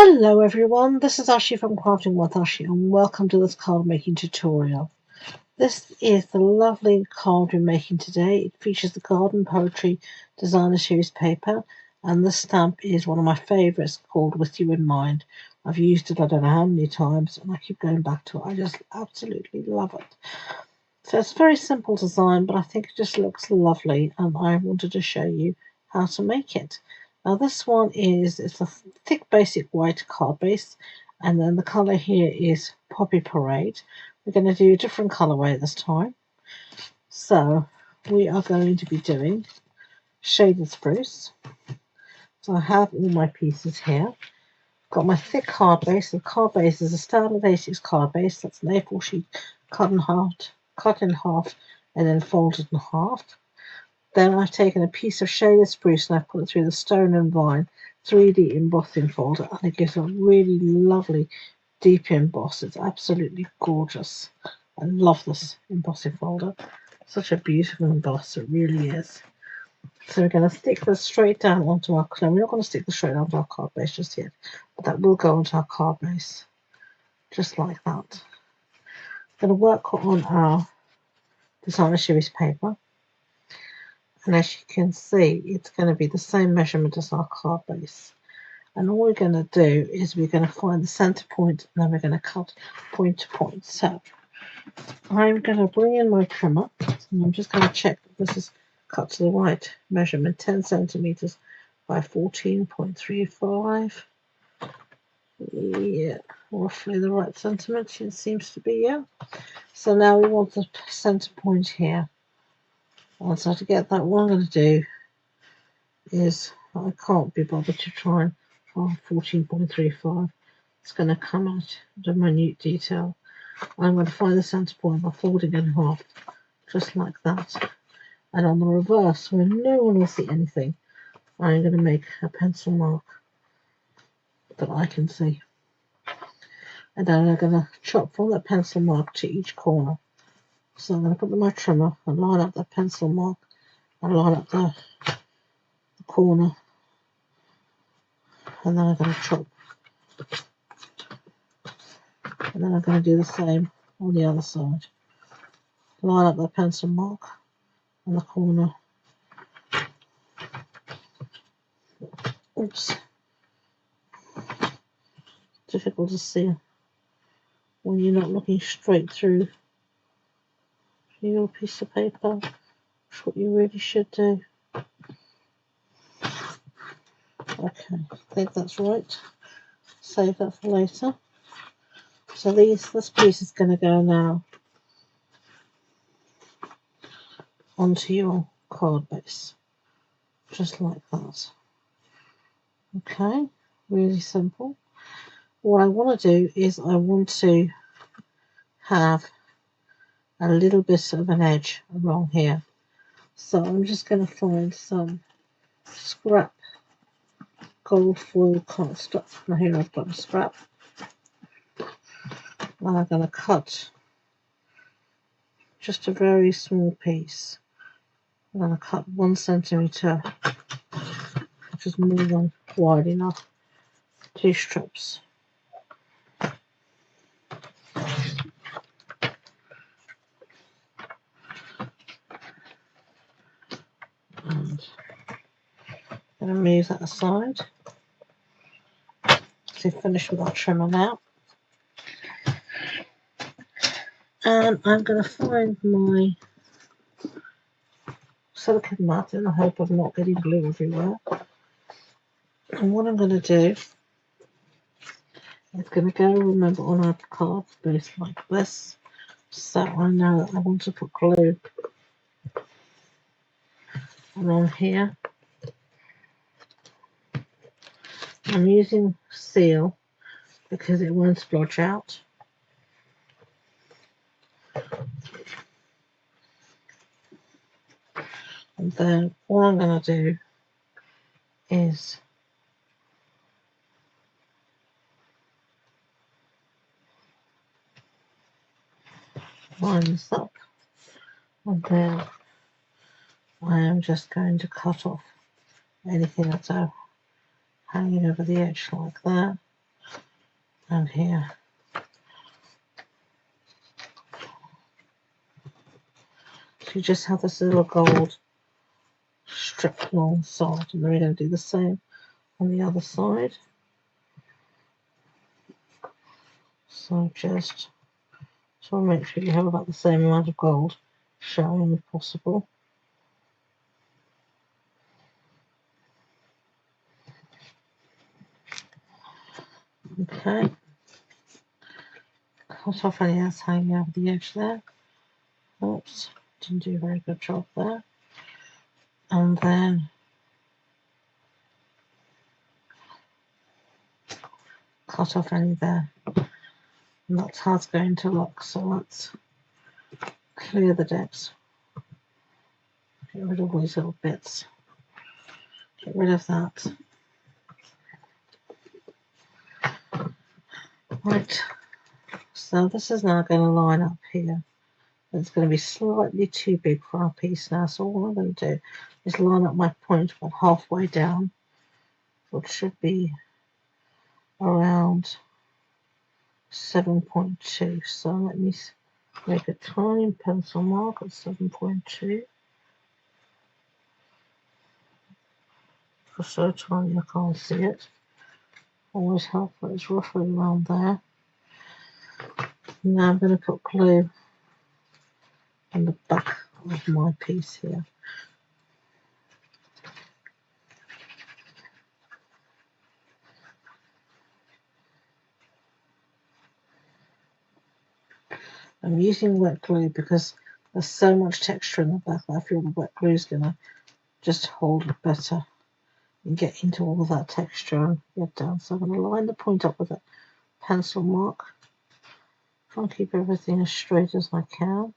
Hello everyone, this is Ashee from Crafting with Ashee and welcome to this card making tutorial. This is the lovely card we're making today. It features the Garden Poetry Designer Series paper and this stamp is one of my favourites called With You in Mind. I've used it I don't know how many times and I keep going back to it. I just absolutely love it. So it's a very simple design but I think it just looks lovely and I wanted to show you how to make it. Now this one it's a thick basic white card base and then the colour here is Poppy Parade. We're going to do a different colourway this time. So we are going to be doing Shaded Spruce. So I have all my pieces here. Got my thick card base. The card base is a standard A6 card base. That's an A4 sheet cut in half and then folded in half. Then I've taken a piece of shaded spruce and I've put it through the Stone and Vine 3D embossing folder and it gives a really lovely deep emboss. It's absolutely gorgeous. I love this embossing folder. Such a beautiful emboss, it really is. So we're going to stick this straight down onto our, no, we're not going to stick this straight onto our card base just yet, but that will go onto our card base, just like that. I'm going to work on our designer series paper. And as you can see, it's going to be the same measurement as our card base. And all we're going to do is we're going to find the center point and then we're going to cut point to point. So I'm going to bring in my trimmer and I'm just going to check that this is cut to the right measurement, 10 centimeters by 14.35. Yeah, roughly the right centimeter, it seems to be, yeah. So now we want the center point here. And so to get that, what I'm going to do is I can't be bothered to try and find 14.35. It's going to come out the minute detail. I'm going to find the center point by folding in half, just like that. And on the reverse, where no one will see anything, I'm going to make a pencil mark that I can see. And then I'm going to chop from that pencil mark to each corner. So I'm going to put my trimmer and line up that pencil mark and line up the corner. And then I'm going to chop. And then I'm going to do the same on the other side. Line up the pencil mark on the corner. Oops. Difficult to see when you're not looking straight through your piece of paper. That's what you really should do. Okay, I think that's right. Save that for later. So this piece is going to go now onto your card base, just like that. Okay, really simple. What I want to do is I want to have a little bit of an edge along here. So I'm just going to find some scrap gold foil cardstock. Now here I've got a scrap. And I'm going to cut just a very small piece. I'm going to cut 1 centimeter, which is more than wide enough, 2 strips. And I'm going to move that aside. So finish with our trimmer now. And I'm going to find my silicone mat in the hope of not getting glue everywhere. And what I'm going to do is going to go, remember, on our card base like this. So I know that I want to put glue along here. I'm using seal because it won't splodge out. And then what I'm going to do is line this up, and then I am just going to cut off anything that's hanging over the edge like that. and here. So you just have this little gold strip along the side, and then we're going to do the same on the other side. So just try and make sure you have about the same amount of gold showing if possible. Okay. Cut off any that's hanging over the edge there. Oops, didn't do a very good job there. And then cut off any there. And that's how it's going to look. So let's clear the decks. Get rid of all these little bits. Get rid of that. Right. So this is now going to line up here. It's going to be slightly too big for our piece now. So all I'm going to do is line up my point about halfway down, which should be around 7.2. So let me make a tiny pencil mark at 7.2. It's so tiny I can't see it. Always helpful, it's roughly around there. Now I'm going to put glue on the back of my piece here. I'm using wet glue because there's so much texture in the back that I feel the wet glue is going to just hold it better and get into all of that texture and get down. So I'm going to line the point up with a pencil mark. Try and keep everything as straight as I can,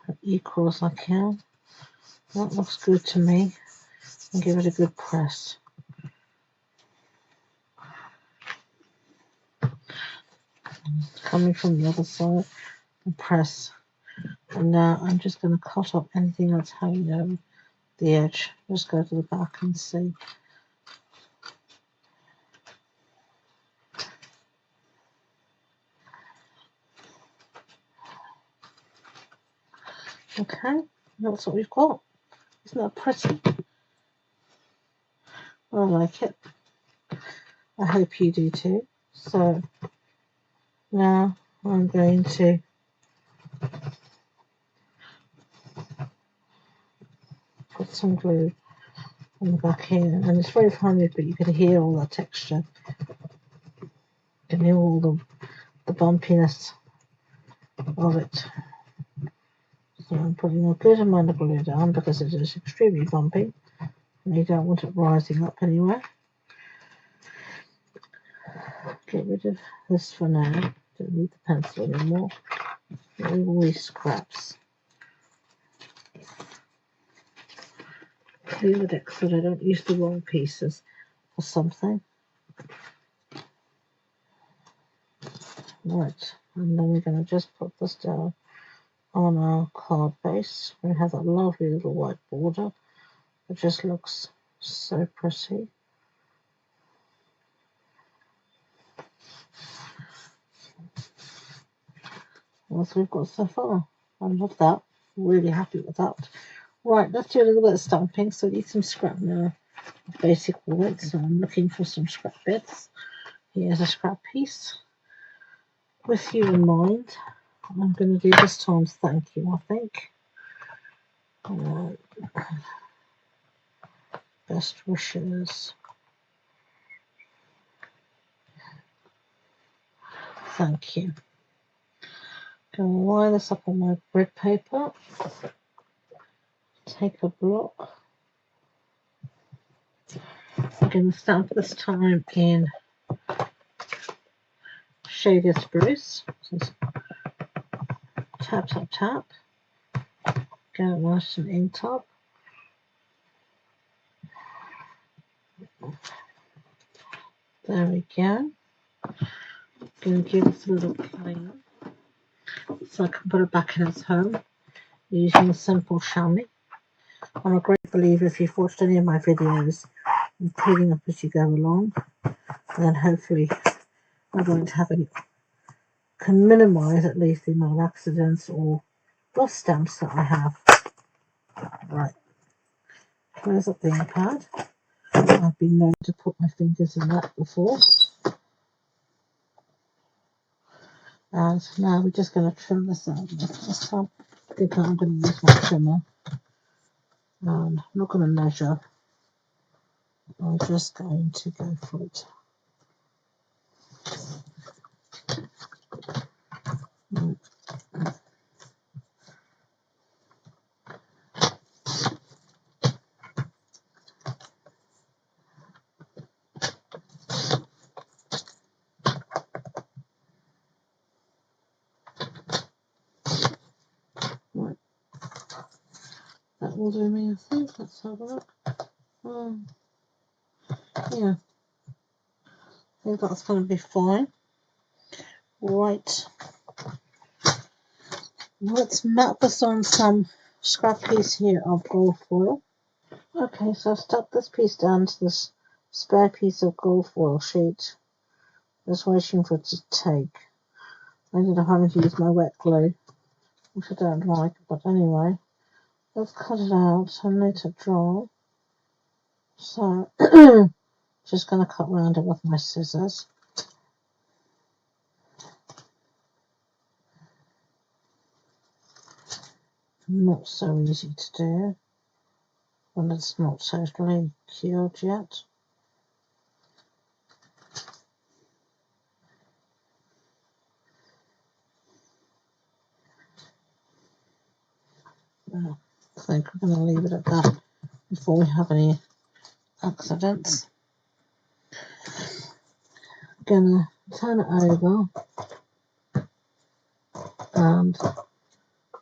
as equal as I can. That looks good to me. And give it a good press. Coming from the other side and press. And now I'm just going to cut off anything that's hanging over the edge. Just go to the back and see. Okay, that's what we've got. Isn't that pretty? I like it. I hope you do too. So now I'm going to put some glue on the back here, and it's very funny, but you can hear all that texture. You can hear all the bumpiness of it. So I'm putting a good amount of glue down because it is extremely bumpy and you don't want it rising up anywhere. Get rid of this for now. Don't need the pencil anymore. Get rid of all these scraps. Clear the deck so that I don't use the wrong pieces for something. Right, and then we're going to just put this down on our card base. We have that lovely little white border. It just looks so pretty. That's what we've got so far. I love that. Really happy with that. Right, let's do a little bit of stamping. So I need some scrap now. Basic wood. So I'm looking for some scrap bits. Here's a scrap piece. With you in mind, I'm going to do this time's thank you, I think. Best wishes. Thank you. Going to line this up on my grid paper. Take a block. I'm going to stamp this time in Shaded Spruce. So tap, tap, tap. Get it nice and ink top. There we go. Going to give this a little clean so I can put it back in its home using a simple chamois. I'm a great believer, if you've watched any of my videos, in cleaning up as you go along, and then hopefully I won't have any, can minimise at least the amount of accidents or lost stamps that I have. Right, close up the iPad. I've been known to put my fingers in that before. And now we're just going to trim this out. This time I think I'm going to use my trimmer. I'm not going to measure. I'm just going to go for it. Right. That will do me, I think. Let's have a look. Yeah, I think that's going to be fine. Right. Let's map this on some scrap piece here of gold foil. Okay, so I've stuck this piece down to this spare piece of gold foil sheet. Just waiting for it to take. I ended up having to use my wet glue, which I don't like, but anyway. Let's cut it out and let it dry. So, just going to cut around it with my scissors. Not so easy to do when it's not totally cured yet. I think we're going to leave it at that before we have any accidents. Going to turn it over and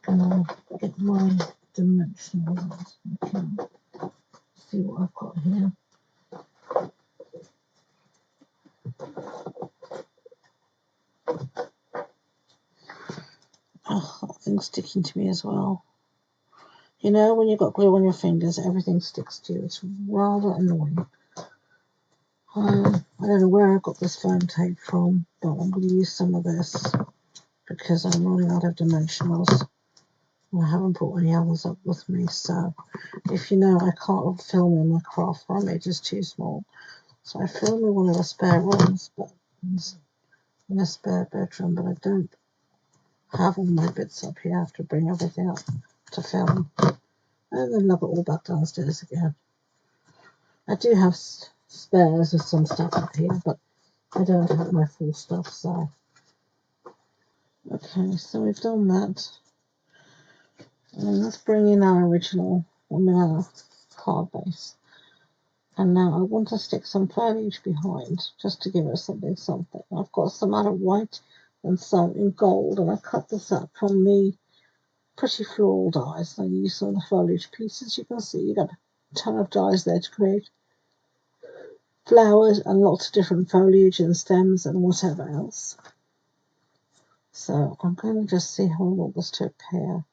going to get my dimensionals. Okay. See what I've got here. Oh, that thing's sticking to me as well. You know, when you've got glue on your fingers, everything sticks to you. It's rather annoying. I don't know where I got this foam tape from, but I'm going to use some of this because I'm running out of dimensionals. I haven't brought any others up with me, so if you know I can't film in my craft room, it is too small. So I film in one of the spare rooms, but in a spare bedroom, but I don't have all my bits up here. I have to bring everything up to film. And then lug it all back downstairs again. I do have spares of some stuff up here, but I don't have my full stuff, so. Okay, so we've done that. And let's bring in our original, our card base. And now I want to stick some foliage behind, just to give it something. I've got some out of white and some in gold, and I cut this up from the pretty floral dies. I use some of the foliage pieces. You can see you got a ton of dies there to create flowers and lots of different foliage and stems and whatever else. So I'm going to just see how I want this to appear.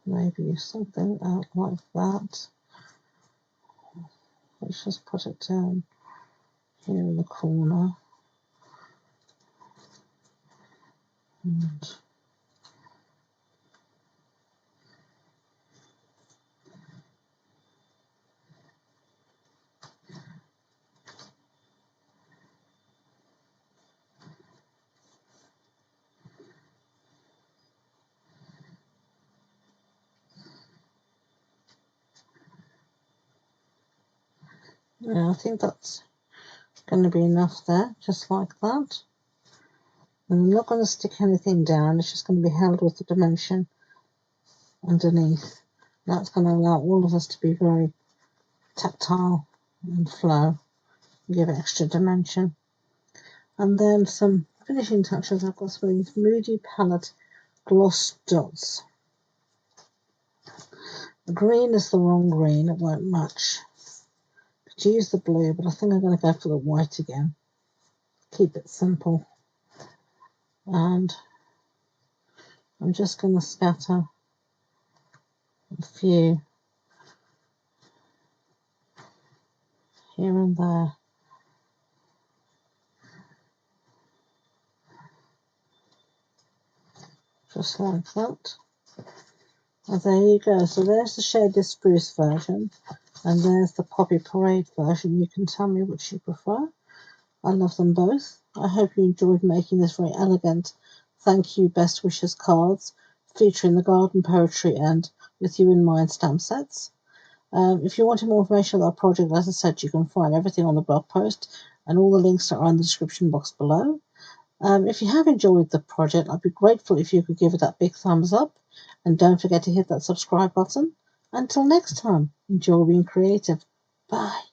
Maybe something out like that. Let's just put it down here in the corner. And yeah, I think that's going to be enough there, just like that. And I'm not going to stick anything down, it's just going to be held with the dimension underneath. That's going to allow all of us to be very tactile and flow, and give extra dimension. And then some finishing touches. I've got some of these Moody Palette gloss dots. The green is the wrong green, it won't match. Could use the blue, but I think I'm going to go for the white again. Keep it simple. And I'm just going to scatter a few here and there. just like that. And there you go. So there's the Shaded Spruce version, and there's the Poppy Parade version. You can tell me which you prefer. I love them both. I hope you enjoyed making this very elegant thank you best wishes cards featuring the garden poetry and with you in mind stamp sets. If you wanted more information about our project, as I said, you can find everything on the blog post, and all the links are in the description box below. If you have enjoyed the project, I'd be grateful if you could give it that big thumbs up, and don't forget to hit that subscribe button. Until next time, enjoy being creative. Bye.